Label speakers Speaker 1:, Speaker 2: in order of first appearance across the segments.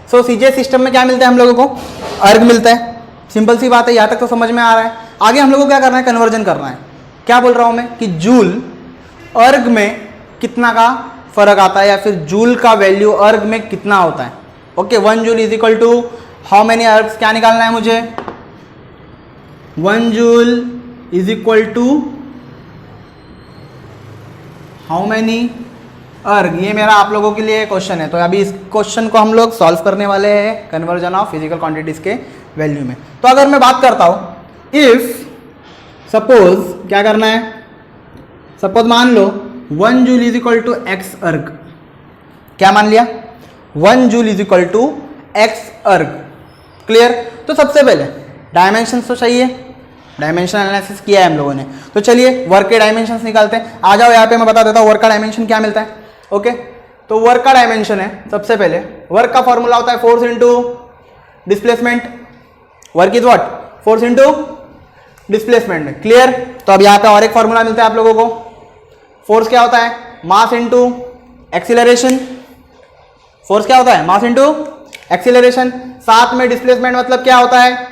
Speaker 1: सो CGS system में क्या मिलता है हम लोगों को, अर्ग मिलता है। सिंपल सी बात है, यहाँ तक तो समझ में आ रहा है। आगे हम लोगों को क्या करना है, कन्वर्जन करना है। क्या बोल रहा हूँ मैं कि जूल अर्ग में कितना का फर्क आता है, या फिर जूल का वैल्यू अर्ग में कितना होता है। Okay, 1 joule is equal to how many ergs, क्या निकालना है मुझे, 1 joule is equal to how many erg. ये मेरा आप लोगों के लिए क्वेश्चन है। तो अभी इस क्वेश्चन को हम लोग सॉल्व करने वाले हैं कन्वर्जन ऑफ फिजिकल क्वांटिटीज के वैल्यू में। तो अगर मैं बात करता हूं, इफ सपोज क्या करना है, सपोज मान लो 1 joule is equal to x erg. क्या मान लिया, 1 joule is equal to x erg. Clear. तो सबसे पहले डायमेंशन तो चाहिए, डायमेंशन एनालिसिस किया है हम लोगों ने। तो चलिए वर्क के डायमेंशंस निकालते हैं। आ जाओ यहाँ पे मैं बता देता हूँ वर्क का डायमेंशन क्या मिलता है। ओके, तो वर्क का डायमेंशन है, सबसे पहले वर्क का फॉर्मूला होता है force into displacement. Work is what, force into displacement. Clear. तो अब यहाँ पे और एक फॉर्मूला मिलता है आप लोगों को। फोर्स क्या होता है, मास इंटू एक्सीलरेशन। फोर्स क्या होता है, मास इंटू एक्सीलरेशन। साथ में डिस्प्लेसमेंट मतलब क्या होता है,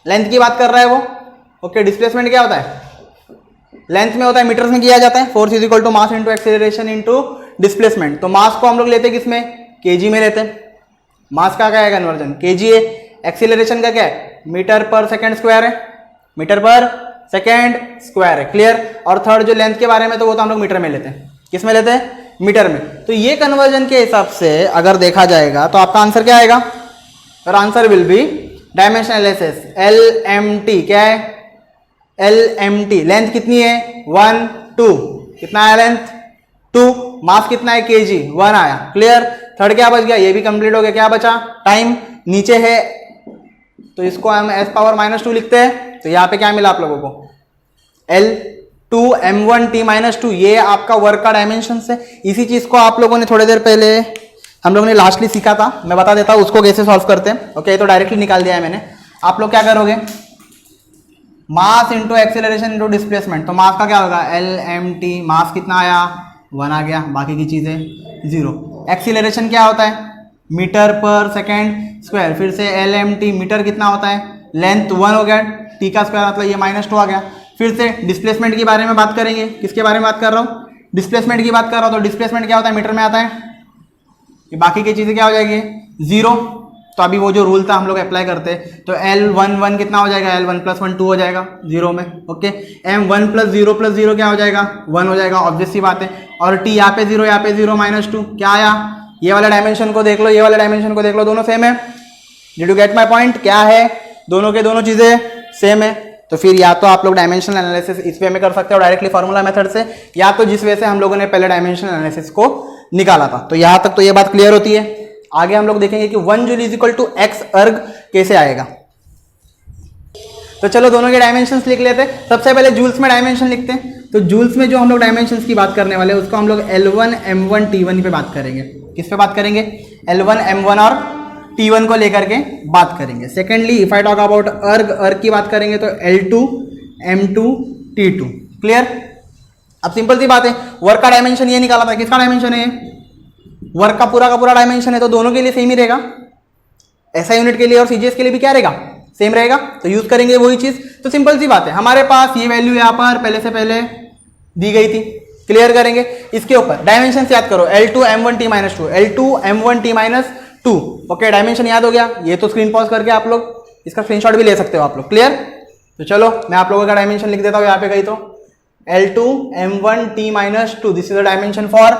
Speaker 1: लेंथ की बात कर रहा है वो। ओके, डिस्प्लेसमेंट क्या होता है, लेंथ में होता है, मीटर्स में किया जाता है। Force is equal to mass into acceleration into displacement. तो मास को हम लोग लेते हैं किसमें, केजी में लेते हैं। मास का क्या है कन्वर्जन, केजी है। एक्सीलरेशन का क्या है, मीटर पर सेकेंड स्क्वायर है, मीटर पर सेकेंड स्क्वायर है। क्लियर। और थर्ड जो लेंथ के बारे में, तो वो तो हम लोग मीटर में लेते हैं। किस में लेते हैं, मीटर में। तो ये कन्वर्जन के हिसाब से अगर देखा जाएगा तो आपका आंसर क्या आएगा, और answer will be dimension analysis LMT। क्या है, LMT। लेंथ कितनी है, 1 2। कितना आया लेंथ, 2। मास कितना है, केजी, 1 आया। क्लियर। थर्ड क्या बच गया, ये भी कंप्लीट हो गया। क्या बचा, टाइम। नीचे है तो इसको हम S⁻² लिखते हैं। तो यहाँ पे क्या मिला आप लोगों को, L2m1t-2। ये आपका वर्क का डायमेंशन है। इसी चीज को आप लोगों ने थोड़ी देर पहले हम लोगों ने लास्टली सीखा था। मैं बता देता हूँ उसको कैसे सॉल्व करते हैं। ओके, तो डायरेक्टली निकाल दिया है मैंने। आप लोग क्या करोगे, mass into acceleration into displacement. तो मास का क्या होगा, LMT। मास कितना आया, 1 आ गया, बाकी की चीजें 0। एक्सीलरेशन क्या होता है, मीटर पर सेकेंड स्क्वायर। फिर से LMT। मीटर कितना होता है, लेंथ 1 हो गया, t का स्क्वायर मतलब ये -2 आ गया। फिर से डिस्प्लेसमेंट के बारे में बात करेंगे। किसके बारे में बात कर रहा हूँ, डिस्प्लेसमेंट की बात कर रहा हूँ। तो डिस्प्लेसमेंट क्या होता है, मीटर में आता है। ये बाकी की चीजें क्या हो जाएगी, 0। तो अभी वो जो रूल था हम लोग अप्लाई करते हैं। तो L11 कितना हो जाएगा, L1 + 1 2 हो जाएगा 0 में। ओके, M1 + 0 + 0 क्या हो जाएगा, 1 हो जाएगा। ऑब्वियस सी बात है। और t यहाँ पे 0, यहाँ पे 0, -2 क्या आया। ये वाले डायमेंशन को देख लो, ये वाले डायमेंशन को देख लो, दोनों सेम है। Did you get my point. क्या है, दोनों के दोनों चीजें सेम है। तो फिर या तो आप लोग डायमेंशनल एनालिसिस इस वे में कर सकते हो डायरेक्टली फार्मूला मेथड से, या तो जिस वे से हम लोगों ने पहले डायमेंशनल एनालिसिस को निकाला था। तो यहां तक तो ये बात क्लियर होती है। आगे हम लोग देखेंगे कि 1 joule is equal to x erg कैसे आएगा। तो चलो दोनों के डायमेंशंस लिख लेते हैं। सबसे पहले जूल्स में डायमेंशन लिखते हैं। तो जूल्स में जो हम लोग डायमेंशंस की बात करने वाले हैं उसको हम लोग L1 M1 T1 पे बात करेंगे। किस पे बात करेंगे, L1 M1 और T1 को लेकर के बात करेंगे। Secondly if I talk about अर्ग की बात करेंगे तो L2 M2 T2। क्लियर। अब सिंपल सी बात है, वर्क का डायमेंशन ये निकाला था। किसका डायमेंशन है, वर्क का पूरा डायमेंशन है। तो दोनों के लिए सेम ही रहेगा। SI यूनिट के लिए और CGS के लिए भी क्या रहेगा, सेम रहेगा। तो यूज करेंगे वही चीज। तो सिंपल सी बात है, हमारे पास ये वैल्यू यहाँ पर पहले से पहले दी गई थी। क्लियर करेंगे इसके ऊपर। डायमेंशन याद करो, L2 M1 T-2, L2 M1 T-2। Okay, dimension याद हो गया। ये तो स्क्रीन पॉज करके आप लोग इसका स्क्रीनशॉट भी ले सकते हो आप लोग। क्लियर। तो चलो मैं आप लोगों का डायमेंशन लिख देता हूँ यहाँ पे कहीं। तो L2 M1 T-2, this is the dimension for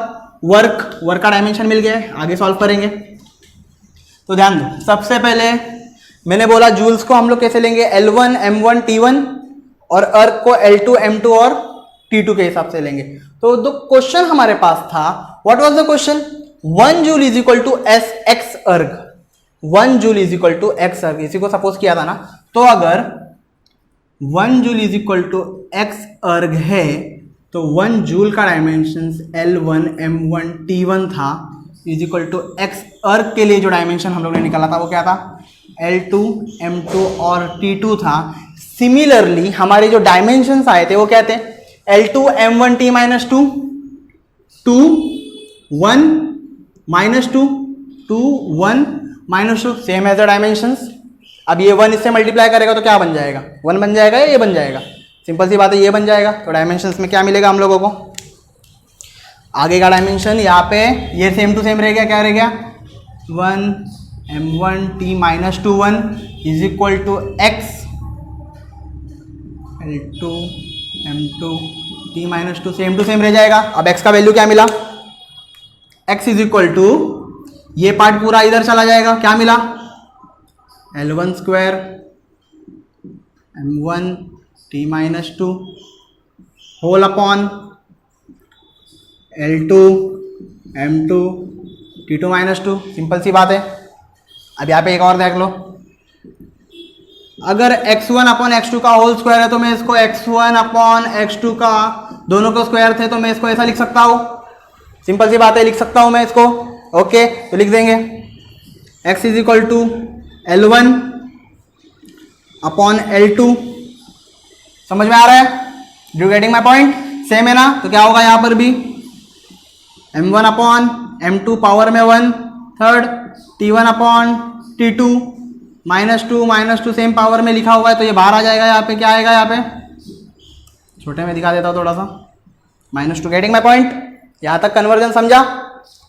Speaker 1: work. Work का डायमेंशन मिल गया। आगे सॉल्व करेंगे। तो ध्यान दो, सबसे पहले मैंने बोला जूल्स को हम लोग कैसे लेंगे, L1 M1 T1, और अर्ग को L2 M2 और T2 के हिसाब से लेंगे। तो दो क्वेश्चन हमारे पास था। What was the question, 1 joule is equal to x erg. 1 joule is equal to x erg, इसी को सपोज किया था ना। तो अगर 1 joule is equal to x erg है तो 1 जूल का डायमेंशन L1 M1 T1 था, इज इक्वल टू x अर्ग के लिए जो डायमेंशन हम लोग ने निकाला था वो क्या था, L2 M2 और T2 था। सिमिलरली हमारे जो डायमेंशंस आए थे वो क्या थे, L2 M1 T-2, 2 1 -2 2 1 -2 same as the dimensions. अब ये 1 इससे मल्टीप्लाई करेगा तो क्या बन जाएगा, 1 बन जाएगा या ये बन जाएगा, सिंपल सी बात है ये बन जाएगा। तो डायमेंशंस में क्या मिलेगा हम लोगों को, आगे का डायमेंशन यहाँ पे ये सेम टू सेम रह गया, क्या रह गया 1m1t - 21 is equal to x L2 m2 t - 2 same to same रह जाएगा। अब x का वैल्यू क्या मिला, x इज इक्वल टू ये पार्ट पूरा इधर चला जाएगा, क्या मिला L1 square m1 t - 2 whole upon L2 m2 t2 - 2, simple सी बात है। अब यहाँ पे एक और देख लो, अगर x1 अपॉन x2 का होल स्क्वायर है तो मैं इसको x1 अपॉन x2 का दोनों को स्क्वायर थे तो मैं इसको ऐसा लिख सकता हूँ, सिंपल सी बात है लिख सकता हूँ मैं इसको। ओके तो लिख देंगे x is equal to L1 upon L2, समझ में आ रहा है, do getting my point, same है ना। तो क्या होगा यहाँ पर भी m1 अपॉन m2 पावर में 1 third t1 upon t2 -2 same power में लिखा हुआ है तो ये बाहर आ जाएगा, यहाँ पे क्या आएगा, यहाँ पे छोटे में दिखा देता हूँ थोड़ा सा, -2, गेटिंग माई पॉइंट। यहाँ तक कन्वर्जन समझा,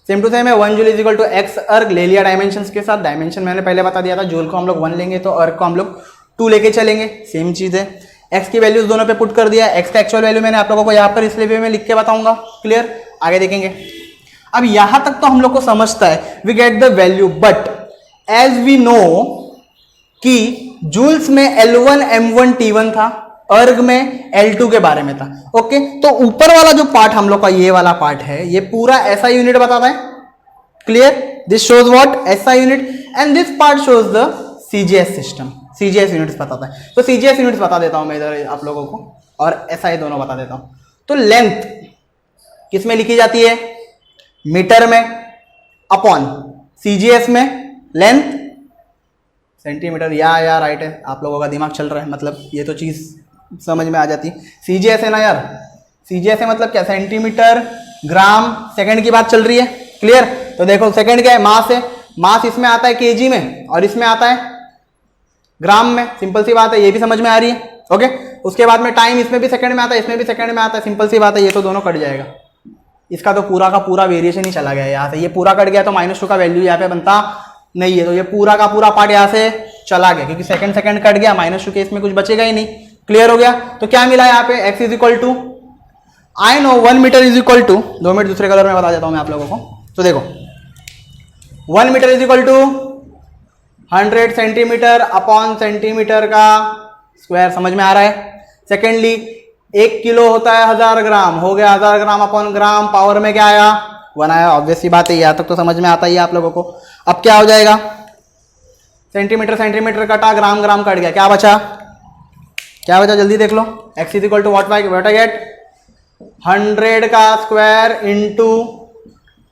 Speaker 1: सेम टू सेम है। 1 joule is equal to x erg ले लिया डायमेंशंस के साथ, डायमेंशन मैंने पहले बता दिया था, जूल को हम लोग 1 लेंगे तो अर्ग को हम लोग 2 लेके चलेंगे, सेम चीज़ है। एक्स की वैल्यूज दोनों पे पुट कर दिया, एक्स का एक्चुअल वैल्यू मैंने आप लोगों को यहाँ पर इसलिए भी मैं लिख के बताऊंगा, क्लियर, आगे देखेंगे। अब यहाँ तक तो हम लोग को समझता है, we get the value, but as we know कि जूल्स में L1 M1 T1 था, अर्ग में L2 के बारे में था। ओके तो ऊपर वाला जो पार्ट हम लोग का ये वाला पार्ट है, ये पूरा ऐसा यूनिट बताता है, clear, this shows what SI unit and this part shows the CGS system, CGS units बताता है। तो CGS यूनिट्स बता देता हूं मैं इधर आप लोगों को, और SI दोनों बता देता हूं। तो लेंथ किस में लिखी जाती है, मीटर में, अपॉन CGS में लेंथ सेंटीमीटर, या राइट है, आप लोगों का दिमाग चल रहा है, मतलब ये तो चीज़ समझ में आ जाती। CGS है ना यार, CGS है मतलब क्या, सेंटीमीटर ग्राम सेकंड की बात चल रही है, क्लियर। तो देखो सेकंड क्या है, मास है, मास इसमें आता है केजी में और इसमें आता है ग्राम में, सिंपल सी बात है, ये भी समझ में आ रही है। ओके उसके बाद में टाइम इसमें भी सेकंड में आता है, इसमें भी सेकंड में आता है, सिंपल सी बात है, ये तो दोनों कट जाएगा, इसका तो पूरा का पूरा वेरिएशन ही चला गया यहाँ से, ये पूरा कट गया तो -2 का वैल्यू यहाँ पे बनता नहीं है, तो ये पूरा का पूरा पार्ट यहाँ से चला गया क्योंकि सेकंड कट गया, -2 के इसमें कुछ बचेगा ही नहीं, क्लियर हो गया। तो क्या मिला यहाँ पे, x is equal to, I know 1 metre is equal to, 2 minute दूसरे कलर में बता देता हूँ मैं आप लोगों को। तो देखो 1 metre is equal to 100 centimetre upon centimetre का स्क्वायर, समझ में आ रहा है। सेकेंडली 1 किलो होता है 1000 ग्राम, हो गया 1000 ग्राम अपॉन ग्राम, पावर में क्या आया 1 आया, ऑब्वियस सी बात है, यहाँ तक तो समझ में आता ही है आप लोगों को। अब क्या हो जाएगा, सेंटीमीटर कटा, ग्राम कट गया, क्या बचा जल्दी देख लो, x is equal to what I get 100 का स्क्वायर इंटू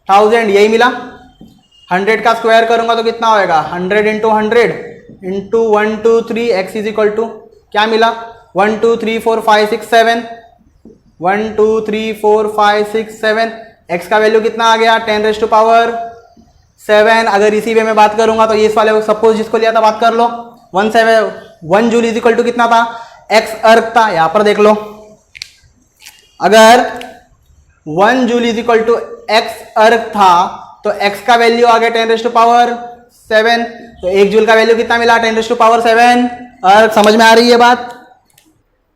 Speaker 1: 1000, यही मिला। 100 का स्क्वायर करूंगा तो कितना होएगा, 100 into 100 into 1 2 3, x is equal to क्या मिला 1 2 3 4 5 6 7, 1 2 3 4 5 6 7, x का वैल्यू कितना आ गया 10⁻⁷। अगर इसी वे में बात करूंगा तो ये इस वाले को सपोज जिसको लिया था बात कर लो, 1 जूल इज इक्वल टू कितना था, x अर्ग था, यहां पर देख लो, अगर 1 joule is equal to x erg था तो x का वैल्यू आ गया 10⁻⁷, तो 1 जूल का वैल्यू कितना मिला 10⁻⁷। अर्ग समझ में आ रही है बात,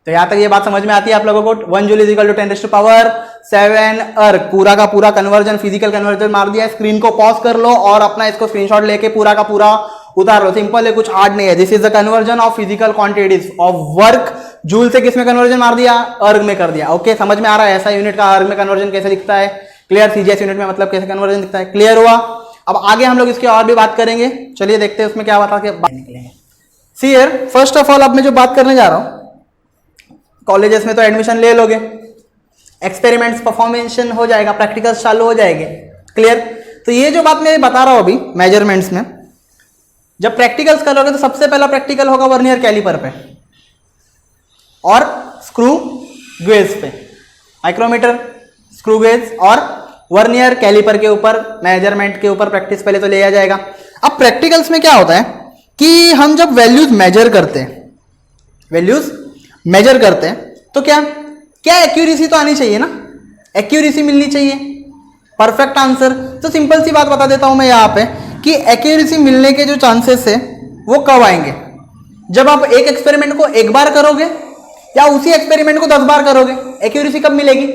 Speaker 1: तो यहां तक ये बात समझ में आती है आप लोगों को। 1 जूल इज इक्वल टू 10⁻⁷ अर्ग, पूरा का पूरा कन्वर्जन, फिजिकल कन्वर्जन मार दिया। स्क्रीन को पॉज कर लो और अपना इसको स्क्रीनशॉट लेके पूरा का पूरा उतार लो, सिंपल है, कुछ हार्ड नहीं है। This is the conversion of physical quantities of work, joule से किस में कन्वर्जन मार दिया, अर्ग में कर दिया। ओके समझ में आ रहा है, ऐसा यूनिट का अर्ग में कन्वर्जन कैसे दिखता है, क्लियर। CGS यूनिट में मतलब कैसे कन्वर्जन दिखता है, क्लियर हुआ। अब आगे हम लोग इसकी और भी बात करेंगे, चलिए देखते हैं उसमें क्या बता के बात निकलेंगे। See here, first of all अब मैं जो बात करने जा रहा हूं, कॉलेजेस में तो एडमिशन ले लोगे, एक्सपेरिमेंट्स परफॉर्मेशन हो जाएगा, प्रैक्टिकल्स चालू हो जाएंगे, क्लियर। तो ये जो बात मैं बता रहा हूं अभी मेजरमेंट्स में, जब प्रैक्टिकल्स करोगे तो सबसे पहला प्रैक्टिकल होगा वर्नियर कैलिपर पे और स्क्रू गेज पे, माइक्रोमीटर, स्क्रू गेज और वर्नियर कैलिपर के ऊपर मेजरमेंट के ऊपर प्रैक्टिस पहले तो लिया जाएगा। अब प्रैक्टिकल्स में क्या होता है कि हम जब वैल्यूज मेजर करते हैं तो क्या एक्यूरेसी तो आनी चाहिए ना, एक्यूरेसी मिलनी चाहिए, परफेक्ट आंसर। तो सिंपल सी बात बता देता हूं मैं यहाँ पे कि एक्यूरेसी मिलने के जो चांसेस है वो कब आएंगे, जब आप एक एक्सपेरिमेंट को एक बार करोगे या उसी एक्सपेरिमेंट को 10 बार करोगे। एक्यूरेसी कब मिलेगी?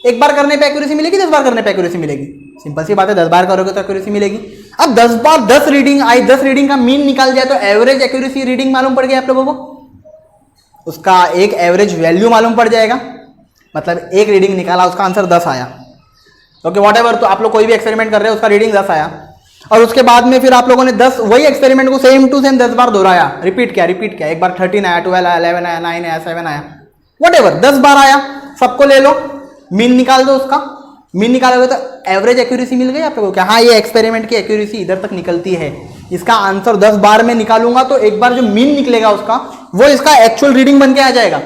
Speaker 1: एक बार करने पे एक्यूरेसी मिलेगी, 10 बार करने पे एक्यूरेसी मिलेगी? सिंपल सी बात है, 10 बार करोगे तो एक्यूरेसी मिलेगी। अब 10 बार 10 रीडिंग आई, 10 रीडिंग का मीन निकाल जाए तो एवरेज एक्यूरेसी रीडिंग मालूम पड़ गया आप लोगों को, उसका एक एवरेज वैल्यू मालूम पड़ जाएगा। मतलब एक रीडिंग निकाला, उसका आंसर 10 आया, ओके वॉट एवर। तो आप लोग कोई भी एक्सपेरिमेंट कर रहे हो, उसका रीडिंग 10 आया, और उसके बाद में फिर आप लोगों ने 10 वही एक्सपेरिमेंट को सेम टू सेम 10 बार दोहराया, रिपीट किया, एक बार 13 आया, 12 आया, 11 आया, 9 आया, 7 आया, वॉट एवर, 10 बार आया, सबको ले लो, मीन निकाल दो उसका। मीन निकालोगे तो एवरेज एक्यूरेसी मिल गई आप लोगों को, हाँ ये एक्सपेरिमेंट की एक्यूरेसी इधर तक निकलती है, इसका आंसर 10 बार में निकालूंगा तो एक बार जो मीन निकलेगा उसका वो इसका एक्चुअल रीडिंग बन के आ जाएगा।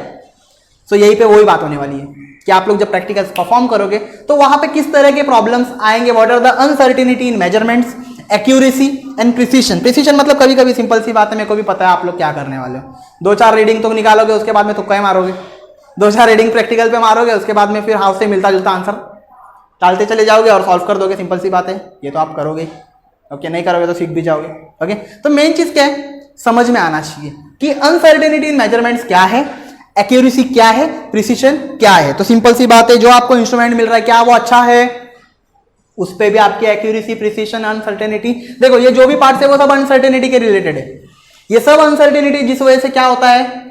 Speaker 1: सो यहीं पे वही बात होने वाली है कि आप लोग जब प्रैक्टिकल्स परफॉर्म करोगे तो वहां पे किस तरह के प्रॉब्लम्स आएंगे, what are the uncertainty in measurements, accuracy and precision. Precision मतलब कभी कभी सिंपल सी बात है, मेरे को भी पता है आप लोग क्या करने वाले हो, 2-4 रीडिंग तो निकालोगे, उसके बाद में तुक्का ही मारोगे, 2-4 रीडिंग प्रैक्टिकल पे मारोगे, उसके बाद में फिर हाउस से मिलता जुलता आंसर डालते चले जाओगे और सॉल्व कर दोगे, सिंपल सी बात है, ये तो आप करोगे, ओके नहीं करोगे तो सीख भी जाओगे, ओके। तो मेन चीज क्या है, समझ में आना चाहिए कि अनसर्टेनिटी इन मेजरमेंट्स क्या है, एक्यूरेसी क्या है, प्रिसीशन क्या है। तो सिंपल सी बात है, जो आपको इंस्ट्रूमेंट मिल रहा है क्या वो अच्छा है, उस पे भी आपकी एक्यूरेसी, प्रिसीशन, अनसर्टेनिटी, देखो ये जो भी पार्ट्स है वो सब अनसर्टेनिटी के रिलेटेड है। ये सब अनसर्टेनिटी जिस वजह से क्या होता है,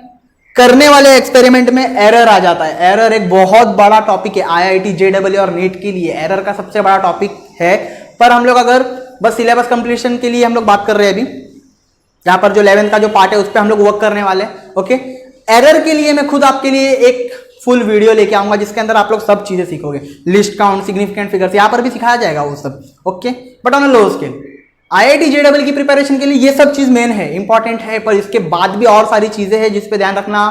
Speaker 1: करने वाले एक्सपेरिमेंट में एरर आ जाता है। एरर एक बहुत बड़ा टॉपिक है IIT JEE और नीट के लिए, एरर का सबसे बड़ा टॉपिक है। पर हम लोग अगर बस सिलेबस कंप्लीशन के लिए हम लोग बात कर रहे हैं अभी, यहाँ पर जो 11th का जो पार्ट है उस पर हम लोग वर्क करने वाले हैं, ओके। एरर के लिए मैं खुद आपके लिए एक फुल वीडियो लेके आऊंगा जिसके अंदर आप लोग सब चीजें सीखोगे, लिस्ट काउंट, सिग्निफिकेंट फिगर्स, यहाँ पर भी सिखाया जाएगा वो सब, okay, but on a low scale. IIT JEE की प्रिपरेशन के लिए ये सब चीज मेन है, इंपॉर्टेंट है, पर इसके बाद भी और सारी चीजें हैं जिस पे ध्यान रखना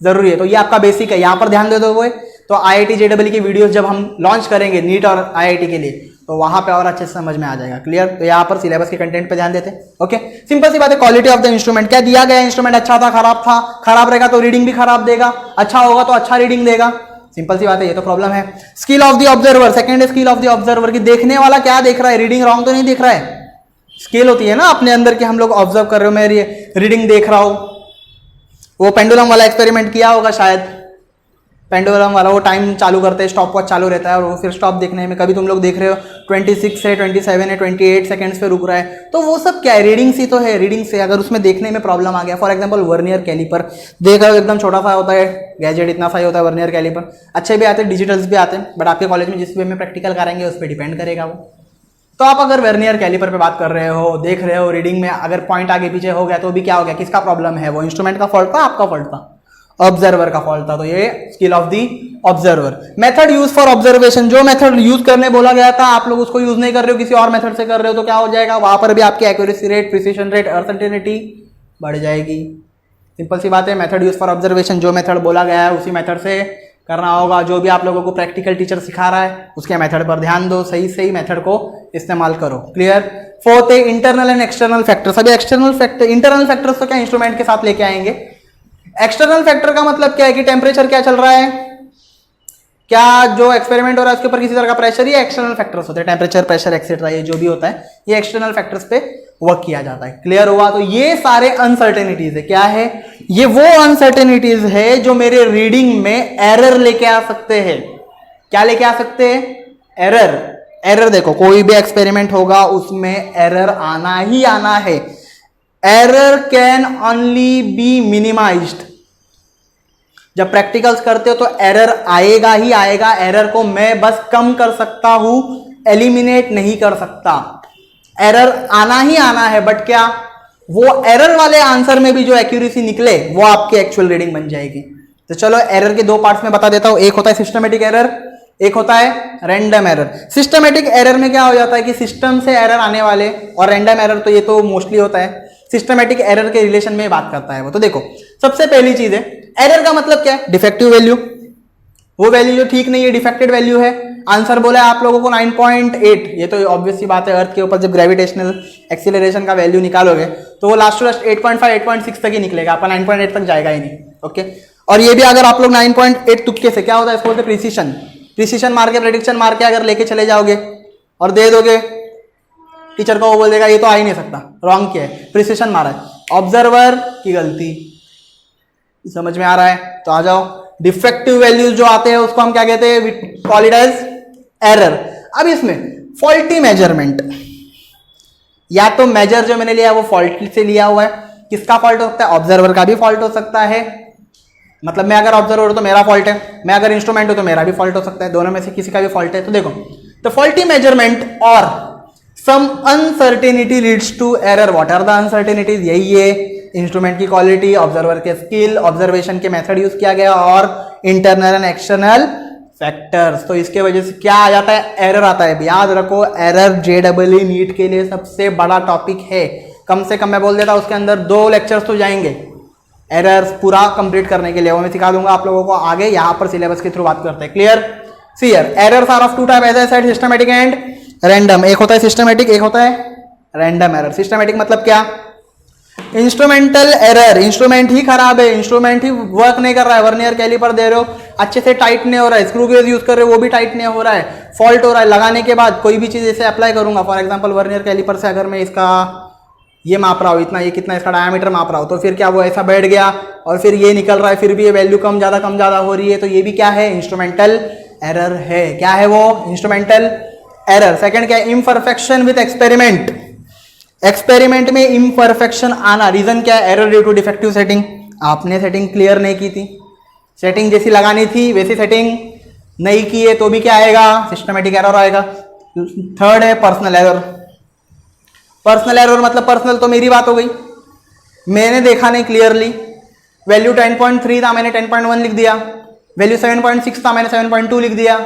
Speaker 1: जरूरी है। तो ये आपका बेसिक है, यहाँ पर ध्यान दे दोगे तो IIT JEE की वीडियोस जब हम लॉन्च करेंगे नीट और IIT के लिए तो वहां पे और अच्छे से समझ में आ जाएगा, क्लियर। तो यहाँ पर सिलेबस के कंटेंट पे ध्यान देते, ओके। सिंपल सी बात है, क्वालिटी ऑफ द इंस्ट्रूमेंट, क्या दिया गया इंस्ट्रूमेंट अच्छा था, खराब रहेगा तो रीडिंग भी खराब देगा, अच्छा होगा तो अच्छा रीडिंग देगा, सिंपल सी बात है, ये तो प्रॉब्लम है। Skill of the observer, second skill of the observer की देखने वाला क्या देख रहा है, रीडिंग रॉन्ग तो नहीं देख रहा है। स्केल होती है ना अपने अंदर की, हम लोग ऑब्जर्व कर रहे हो, मैं रीडिंग देख रहा हूं, वो पेंडुलम वाला एक्सपेरिमेंट किया होगा शायद, पेंडुलम वाला वो टाइम चालू करते हैं, स्टॉप वॉच चालू रहता है और वो फिर स्टॉप देखने में कभी तुम लोग देख रहे हो 26 है, 27 है, 28 सेकंड्स पे रुक रहा है, तो वो सब क्या है, रीडिंग सी तो है। रीडिंग से अगर उसमें देखने में प्रॉब्लम आ गया, फॉर एग्जांपल वर्नियर कैलिपर देख रहे हो, एकदम छोटा सा होता है गैजेट, इतना सा ही होता है वर्नियर कैलिपर, अच्छे भी आते हैं, डिजिटल्स भी आते हैं, बट आपके कॉलेज में जिस वे में प्रैक्टिकल कराएंगे उस पर डिपेंड करेगा वो। तो आप अगर वर्नियर कैलिपर पे बात कर रहे हो, देख रहे हो, रीडिंग में अगर पॉइंट आगे पीछे हो गया तो भी क्या हो गया, किसका प्रॉब्लम है, वो इंस्ट्रूमेंट का फॉल्ट था, आपका फॉल्ट था, ऑब्जर्वर का फॉल्ट था। तो ये skill of the observer. Method use for observation, जो मेथड यूज करने बोला गया था आप लोग उसको यूज नहीं कर रहे हो, किसी और मेथड से कर रहे हो, तो क्या हो जाएगा, वहां पर भी आपकी accuracy rate, precision rate, uncertainty बढ़ जाएगी। सिंपल सी बात है, मेथड यूज फॉर ऑब्जर्वेशन, जो मेथड बोला गया है उसी मेथड से करना होगा। जो भी आप लोगों को प्रैक्टिकल टीचर सिखा रहा है उसके मेथड पर ध्यान दो, सही मेथड को इस्तेमाल करो, क्लियर। फोर्थ है इंटरनल एंड एक्सटर्नल फैक्टर्स। अभी एक्सटर्नल फैक्टर, इंटरनल फैक्टर्स तो क्या इंस्ट्रूमेंट के साथ लेके आएंगे। एक्सटर्नल फैक्टर का मतलब क्या है कि टेम्परेचर क्या चल रहा है, क्या जो एक्सपेरिमेंट हो रहा है उसके ऊपर किसी तरह का प्रेशर, ये एक्सटर्नल फैक्टर्स होते हैं, टेम्परेचर, प्रेशर एक्सेट्रा, ये जो भी होता है ये एक्सटर्नल फैक्टर्स पे वर्क किया जाता है, क्लियर हुआ। तो ये सारे अनसर्टेनिटीज है, क्या है, ये वो अनसर्टेनिटीज है जो मेरे रीडिंग में एरर लेके आ सकते हैं। क्या लेके आ सकते हैं, एरर। एरर देखो, कोई भी एक्सपेरिमेंट होगा उसमें एरर आना ही आना है। Error can only be minimised. जब प्रैक्टिकल्स करते हो तो एरर आएगा ही आएगा, एरर को मैं बस कम कर सकता हूं, एलिमिनेट नहीं कर सकता। एरर आना ही आना है, बट क्या वो एरर वाले आंसर में भी जो एक्यूरेसी निकले वो आपकी एक्चुअल रीडिंग बन जाएगी। तो चलो एरर के दो पार्ट्स में बता देता हूं, एक होता है सिस्टमेटिक एरर, एक होता है रैंडम एरर। सिस्टमेटिक एरर में क्या हो जाता है कि सिस्टम से एरर आने वाले, और रैंडम एरर तो ये तो मोस्टली होता है सिस्टमेटिक एरर के रिलेशन में बात करता है वो। तो देखो सबसे पहली चीज है, एरर का मतलब क्या है, डिफेक्टिव वैल्यू। वो वैल्यू जो ठीक नहीं है, डिफेक्टेड वैल्यू है। आंसर बोला है आप लोगों को 9.8। ये तो ऑब्वियस सी बात है, अर्थ के ऊपर जब ग्रेविटेशनल एक्सीलरेशन का वैल्यू निकालोगे तो वो लास्ट टू लास्ट 8.5 8.6 तक ही निकलेगा, आपका 9.8 तक जाएगा ही नहीं। ओके, और ये भी अगर आप लोग 9.8 तुक्के से, क्या होता है इसको बोलते हैं प्रिसिशन, प्रिसिशन मार के, प्रेडिक्शन मार के अगर लेके चले जाओगे और दे दोगे, टीचर को वो बोल देगा ये तो आ ही नहीं सकता, रॉन्ग किया है, प्रिसिशन मारा है, ऑब्जर्वर की गलती। समझ में आ रहा है? तो आ जाओ, डिफेक्टिव वैल्यूज जो आते हैं उसको हम क्या कहते हैं, कॉल इट एज एरर। अब इसमें फॉल्टी मेजरमेंट, या तो मेजर जो मैंने लिया है वो फॉल्ट से लिया हुआ है, किसका फॉल्ट हो सकता है, ऑब्जर्वर का भी फॉल्ट हो सकता है, मतलब मैं अगर ऑब्जर्वर हूं तो मेरा फॉल्ट है, मैं अगर इंस्ट्रूमेंट हूं तो मेरा भी फॉल्ट हो सकता है, दोनों में से किसी का भी फॉल्ट है। तो देखो, द फॉल्टी मेजरमेंट और some uncertainty leads to error. What are the uncertainties? यही है इंस्ट्रूमेंट की क्वालिटी, ऑब्जर्वर के स्किल, ऑब्जर्वेशन के मेथड यूज किया गया और इंटरनल एंड एक्सटर्नल फैक्टर्स। तो इसके वजह से क्या आ जाता है, एरर आता है। याद रखो, एरर JEE नीट के लिए सबसे बड़ा टॉपिक है, कम से कम मैं बोल देता हूं उसके अंदर 2 लेक्चर्स तो जाएंगे एरर्स पूरा कंप्लीट करने के लिए, वो मैं सिखा दूंगा आप लोगों को आगे, यहां पर सिलेबस के थ्रू बात करते हैं। Clear? See here, errors are of 2 type, as I said, systematic and random. एक होता है सिस्टमैटिक, एक होता है रैंडम एरर। सिस्टमैटिक मतलब क्या, इंस्ट्रूमेंटल एरर, इंस्ट्रूमेंट ही खराब है, इंस्ट्रूमेंट ही वर्क नहीं कर रहा है, वर्नियर कैलिपर दे रहे हो अच्छे से टाइट नहीं हो रहा है, स्क्रू गेज यूज कर रहे हो वो भी टाइट नहीं हो रहा है, फॉल्ट हो रहा है, लगाने के बाद कोई भी चीज ऐसे अप्लाई करूंगा, फॉर एग्जांपल वर्नियर कैलिपर से अगर मैं इसका ये माप रहा हूँ, इतना, ये कितना इसका डायमीटर माप रहा हूँ, तो फिर क्या वो ऐसा बैठ गया और फिर ये निकल रहा है, फिर भी ये वैल्यू कम ज्यादा हो रही है, तो ये भी क्या है, इंस्ट्रूमेंटल एरर है। क्या है वो, इंस्ट्रूमेंटल एरर। सेकंड क्या है, इम्परफेक्शन विद एक्सपेरिमेंट। एक्सपेरिमेंट में इम्परफेक्शन आना, रीजन क्या है, error due to defective setting, आपने सेटिंग क्लियर नहीं की थी, सेटिंग जैसी लगानी थी वैसी सेटिंग नहीं की है, तो भी क्या आएगा, सिस्टमैटिक एरर आएगा। थर्ड है पर्सनल एरर। पर्सनल एरर मतलब पर्सनल तो मेरी बात हो गई, मैंने देखा नहीं क्लियरली, वैल्यू 10.3 था मैंने 10.1 लिख दिया, वैल्यू 7.6 था मैंने 7.2 लिख दिया,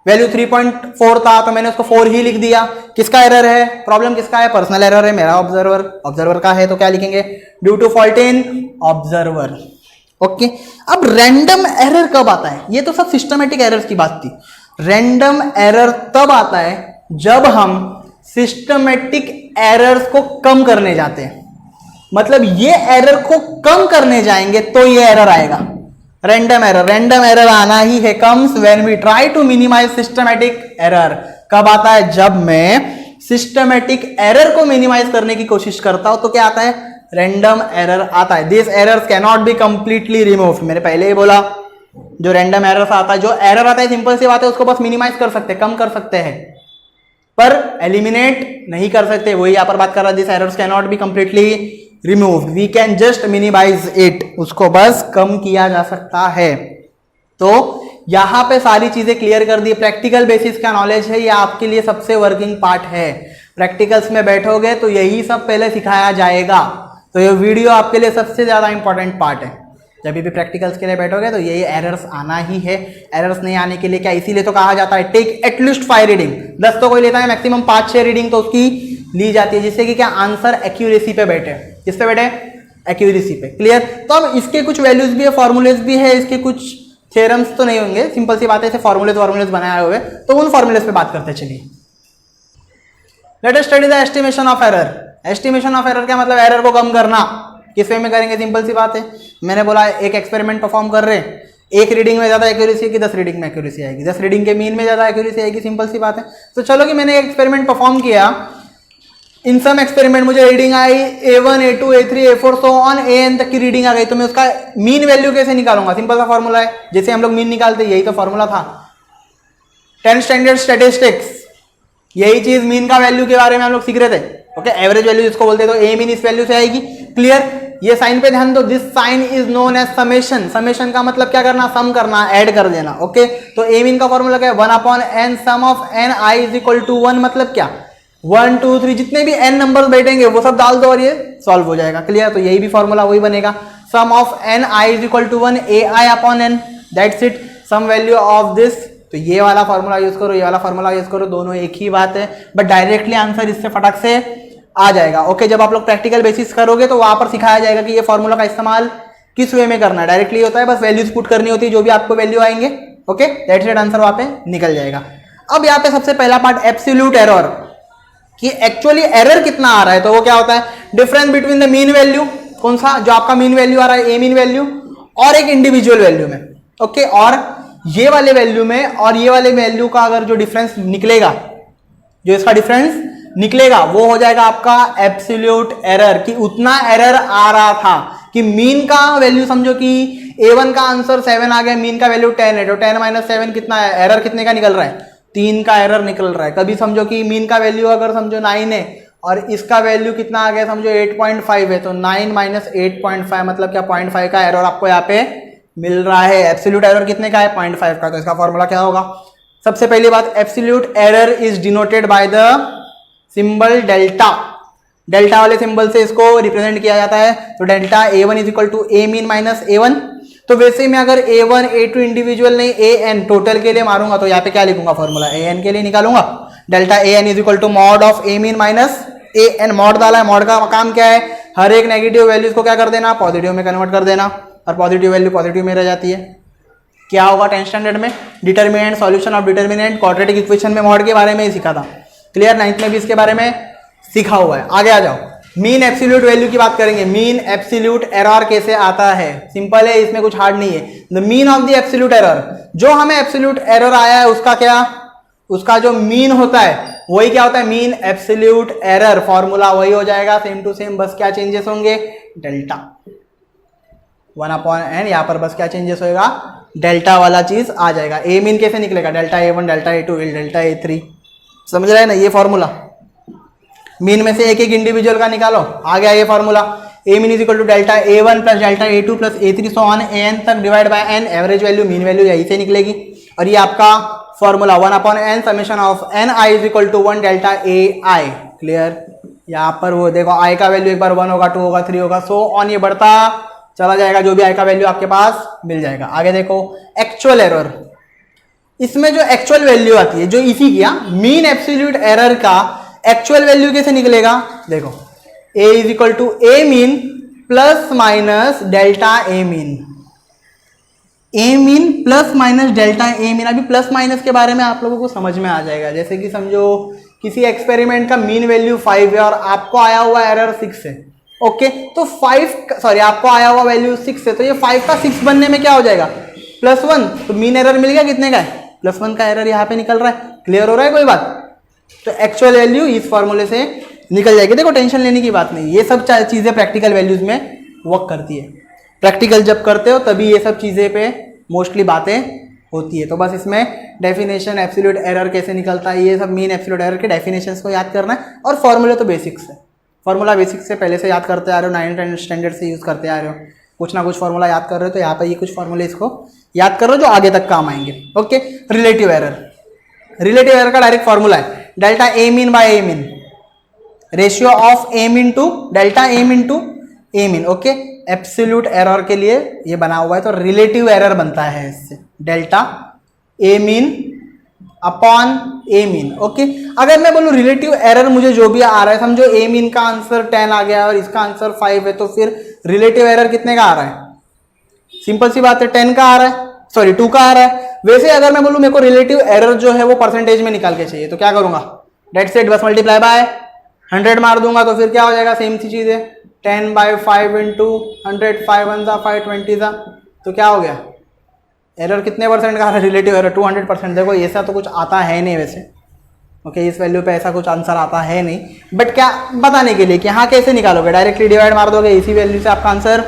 Speaker 1: वैल्यू 3.4 था तो मैंने उसको 4 ही लिख दिया। किसका एरर है, प्रॉब्लम किसका है, पर्सनल एरर है मेरा, ऑब्जर्वर का है, तो क्या लिखेंगे, due to fault in observer. Okay, अब रैंडम एरर कब आता है, ये तो सब सिस्टमैटिक एरर्स की बात थी। रैंडम एरर तब आता है जब हम सिस्टमैटिक एरर्स को कम करने जाते हैं, मतलब ये एरर को कम करने जाएंगे तो ये एरर आएगा, रैंडम एरर। रैंडम एरर आना ही है, comes when we try to minimise systematic error. कब आता है, जब मैं सिस्टमैटिक एरर को मिनिमाइज करने की कोशिश करता हूं तो क्या आता है, रैंडम एरर आता है। This errors can not be completely remove. मैंने पहले ही बोला, जो रैंडम एरर्स आता है, जो एरर आता है सिंपल सी बात है, उसको बस मिनिमाइज कर सकते हैं, कम कर सकते हैं, पर एलिमिनेट नहीं कर सकते। वही यहां पर बात कर रहा है, this errors can not be completely remove, we can just minimise it, उसको बस कम किया जा सकता है। तो यहां पे सारी चीजें क्लियर कर दी। प्रैक्टिकल बेसिस का नॉलेज है, ये आपके लिए सबसे वर्किंग पार्ट है। प्रैक्टिकल्स में बैठोगे तो यही सब पहले सिखाया जाएगा, तो ये वीडियो आपके लिए सबसे ज्यादा इंपॉर्टेंट पार्ट है। जब भी प्रैक्टिकल्स के लिए बैठोगे तो यही एरर्स आना ही है। एरर्स नहीं आने के लिए क्या, इसीलिए तो कहा जाता है टेक एटलीस्ट 5 रीडिंग। 10 तो कोई लेता है, मैक्सिमम 5-6 रीडिंग तो उसकी ली जाती है, जिससे कि क्या आंसर एक्यूरेसी पे बैठे। किस पे बैठे, एक्यूरेसी पे। क्लियर? तो अब इसके कुछ वैल्यूज भी है, फॉर्मूलेज भी है, इसके कुछ थ्योरम्स तो नहीं होंगे, सिंपल सी बात है, ऐसे फॉर्मूलेज बनाए हुए, तो उन फॉर्मूलेज पे बात करते चलिए। Let us study the estimation of error. Estimation of error क्या मतलब, एरर को कम करना। किस वे में करेंगे, सिंपल सी बात है, मैंने बोला एक एक्सपेरिमेंट परफॉर्म कर रहे हैं, एक रीडिंग में ज्यादा एक्यूरेसी आएगी, 10 रीडिंग में एक्यूरेसी आएगी, 10 रीडिंग के मीन में ज्यादा एक्यूरेसी आएगी, सिंपल सी बात है। तो चलो कि मैंने एक एक्सपेरिमेंट परफॉर्म किया, इन सम एक्सपेरिमेंट मुझे reading I A1, A2, A3, A4 so on AN तक की रीडिंग आ गई, तो मैं उसका मीन वैल्यू कैसे निकालूंगा, सिंपल सा फॉर्मूला है, जैसे हम लोग मीन निकालते, यही तो फॉर्मूला था 10 स्टैंडर्ड स्टैटिस्टिक्स। यही चीज मीन का वैल्यू के बारे में हम लोग सीख रहे थे। ओके, एवरेज वैल्यू जिसको बोलते हैं, तो ए मीन इस वैल्यू से आएगी। क्लियर? ये साइन पे ध्यान दो, this sign is known as summation. Summation का मतलब क्या करना, सम करना, ऐड कर देना। ओके, तो ए मीन का फॉर्मूला क्या है, 1/n sum of ni is equal to 1, मतलब क्या 1 2 3 जितने भी n नंबर्स बैठेंगे वो सब डाल दो और ये सॉल्व हो जाएगा। क्लियर? तो यही भी फॉर्मूला वही बनेगा, sum of ni is equal to 1 ai upon n, that's it, sum value of this. तो ये वाला फॉर्मूला यूज करो, ये वाला फॉर्मूला यूज करो, दोनों एक ही बात है, बट डायरेक्टली आंसर इससे फटाक से आ जाएगा। ओके, जब आप लोग प्रैक्टिकल बेसिस करोगे तो वहां पर सिखाया जाएगा कि ये फॉर्मूला का इस्तेमाल किस वे में करना है। डायरेक्टली होता है, बस वैल्यूज पुट करनी होती है, जो भी आपको वैल्यू आएंगे ओके, दैट्स इट, आंसर वहां पे निकल जाएगा। अब यहाँ पे सबसे पहला पार्ट एब्सोल्यूट एरर, कि एक्चुअली एरर कितना आ रहा है। तो वो क्या होता है, difference between the mean value, कौन सा जो आपका मीन वैल्यू आ रहा है, ए मीन वैल्यू, और एक इंडिविजुअल वैल्यू में। ओके, और ये वाले वैल्यू में और ये वाले वैल्यू का अगर जो डिफरेंस निकलेगा, जो इसका डिफरेंस निकलेगा वो हो जाएगा आपका एब्सोल्यूट एरर, कि उतना एरर आ रहा था कि मीन का वैल्यू समझो कि A1 का आंसर 7 आ गया, मीन का वैल्यू 10 है, तो 10 माइनस 7 कितना है, एरर कितने का निकल रहा है, 3 का एरर निकल रहा है। कभी समझो कि मीन का वैल्यू अगर समझो 9 है और इसका वैल्यू कितना आ गया समझो 8.5 है, तो 9 माइनस 8.5 मतलब क्या, 0.5 का एरर आपको यहाँ पे मिल रहा है। एब्सोल्यूट एरर कितने का है, 0.5 का। तो इसका फॉर्मूला क्या होगा, सबसे पहली बात, absolute error is denoted by the symbol delta. Delta वाले सिंबल से इसको रिप्रेजेंट किया जाता है। तो delta A1 is equal to A mean minus A1। तो वैसे मैं अगर A1 A2 इंडिविजुअल नहीं AN टोटल के लिए मारूंगा तो यहाँ पे क्या लिखूंगा, फॉर्मूला AN के लिए निकालूंगा। Delta AN is equal to mod of A mean minus AN। Mod डाला है, मॉड का काम क्या है, हर एक नेगेटिव वैल्यूज को क्या कर देना, पॉजिटिव में कन्वर्ट कर देना, और पॉजिटिव वैल्यू पॉजिटिव में रह जाती है। क्या होगा 10th स्टैंडर्ड में, determinant, solution of determinant, quadratic equation में मॉड के बारे में ही सीखा था। क्लियर, 9th में भी इसके बारे में सीखा हुआ है। आगे आ जाओ, मीन एब्सोल्यूट वैल्यू की बात करेंगे। मीन एब्सोल्यूट एरर कैसे आता है, सिंपल है, इसमें कुछ हार्ड नहीं है। The mean of the absolute error, जो हमें एब्सोल्यूट एरर आया है उसका क्या, उसका जो मीन होता है वही क्या होता है, मीन एब्सोल्यूट एरर। फॉर्मूला वही हो जाएगा सेम टू सेम, बस क्या चेंजेस होंगे, डेल्टा 1/n, यहाँ पर बस क्या चेंजेस होएगा, डेल्टा वाला चीज आ जाएगा। ए मीन कैसे निकलेगा, delta A1 delta A2 delta A3, समझ रहे हैं ना ये फॉर्मूला। मीन में से एक एक इंडिविजुअल का निकालो, आ गया ये formula. A mean is equal to delta A1 plus delta A2 plus A3 so on AN तक divide by n, average value mean value यही से निकलेगी। और ये आपका formula 1/n summation of ni is equal to 1 delta AI। Clear, यहाँ पर वो देखो i का वैल्यू एक बार 1 होगा, 2 होगा, 3 होगा, सो ऑन ये बढ़ता चला जाएगा, जो भी i का वैल्यू आपके पास मिल जाएगा। आगे देखो एक्चुअल एरर, इसमें जो एक्चुअल वैल्यू आती है, जो इसी किया मीन एब्सोल्यूट एरर का एक्चुअल वैल्यू कैसे निकलेगा, देखो a is equal to A mean plus minus delta A mean, A mean plus minus delta A mean. अभी प्लस माइनस के बारे में आप लोगों को समझ में आ जाएगा। जैसे कि समझो किसी एक्सपेरिमेंट का मीन वैल्यू 5 है और आपको आया हुआ एरर 6 है। ओके, तो आपको आया हुआ वैल्यू 6 है, तो ये 5 का 6 बनने में क्या हो जाएगा, +1। तो मीन एरर मिल गया कितने का है, +1 का एरर यहाँ पे निकल रहा है। क्लियर हो रहा है कोई बात, तो एक्चुअल वैल्यू इस फॉर्मूले से निकल जाएगी। देखो टेंशन लेने की बात नहीं, ये सब चीजें प्रैक्टिकल वैल्यूज में वर्क करती है। प्रैक्टिकल जब करते हो तभी ये सब चीजें पे मोस्टली बातें होती है। तो बस इसमें डेफिनेशन, एब्सोल्यूट एरर कैसे निकलता है, ये सब मीन एब्सोल्यूट एरर के डेफिनेशंस को याद करना है। और फॉर्मूले तो बेसिक्स है, फॉर्मूला बेसिक्स से पहले से याद करते आ रहे हो, 9th स्टैंडर्ड से यूज करते आ रहे हो, कुछ ना कुछ फॉर्मूला याद कर रहे हो। तो यहाँ पर ये कुछ फॉर्मूले इसको याद कर रहे हो जो आगे तक काम आएंगे। Okay, relative error, relative error का डायरेक्ट फॉर्मूला है delta A mean by A mean, ratio of A mean to delta A mean to A mean. Okay, absolute error के लिए ये बना हुआ है, तो रिलेटिव एरर बनता है इससे delta A mean upon A mean. Okay, अगर मैं बोलूँ रिलेटिव एरर मुझे जो भी आ रहा है, समझो A मीन का आंसर 10 आ गया और इसका आंसर 5 है, तो फिर रिलेटिव एरर कितने का आ रहा है, सिंपल सी बात है 10 का आ रहा है, सॉरी 2 का आ रहा है। वैसे अगर मैं बोलूँ मेरे को रिलेटिव एरर जो है वो परसेंटेज में निकाल के चाहिए, तो क्या करूंगा, डेट सेट बस मल्टीप्लाई बाय 100 मार दूंगा, तो फिर क्या हो जाएगा, सेम सी चीज है, 10/5 इंटू 100, 5 1 सा 5 20 सा, तो क्या हो गया, एरर कितने परसेंट का आ रहा है, रिलेटिव एरर 200%। देखो ऐसा तो कुछ आता है नहीं वैसे। ओके, इस वैल्यू पे ऐसा कुछ आंसर आता है नहीं, बट क्या बताने के लिए कि हाँ कैसे निकालोगे, डायरेक्टली डिवाइड मार दोगे, इसी वैल्यू से आपका आंसर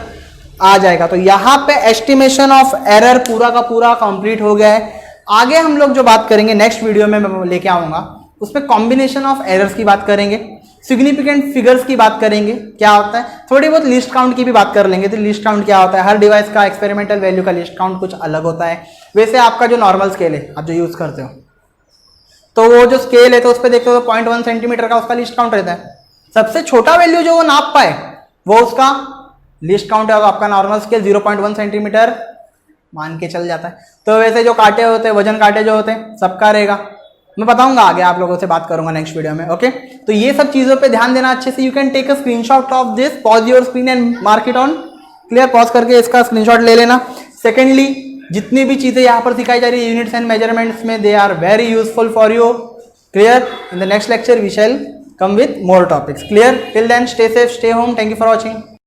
Speaker 1: आ जाएगा। तो यहाँ पे एस्टिमेशन ऑफ एरर पूरा का पूरा कंप्लीट हो गया है। आगे हम लोग जो बात करेंगे नेक्स्ट वीडियो में मैं लेके आऊंगा, उसमें कॉम्बिनेशन ऑफ एरर्स की बात करेंगे, सिग्निफिकेंट फिगर्स की बात करेंगे क्या होता है, थोड़ी बहुत लिस्ट काउंट की भी बात कर लेंगे। तो लिस्ट काउंट क्या होता है, हर डिवाइस का एक्सपेरिमेंटल वैल्यू का लिस्ट काउंट कुछ अलग होता है। वैसे आपका जो नॉर्मल स्केल है आप जो यूज करते हो, तो वो जो स्केल है तो उस पर देखते हो 0.1 सेंटीमीटर का उसका लिस्ट काउंट रहता है। सबसे छोटा वैल्यू जो वो नाप पाए वो उसका लिस्ट काउंट है। आपका नॉर्मल स्केल 0.1 सेंटीमीटर मान के चल जाता है। तो वैसे जो कांटे होते हैं, वजन कांटे जो होते हैं, सबका रहेगा। मैं बताऊंगा आगे, आप लोगों से बात करूंगा नेक्स्ट वीडियो में। ओके, तो ये सब चीजों पे ध्यान देना अच्छे से। You can take a screenshot of this, pause your screen and mark it on. Clear, pause करके इसका स्क्रीनशॉट ले लेना। सेकेंडली, जितनी भी चीज़ें यहाँ पर सिखाई जा रही है यूनिट्स एंड मेजरमेंट्स में, they are very useful for you. Clear? In the next lecture we shall come with more topics. Clear? Till then, stay safe, stay home. Thank you for watching.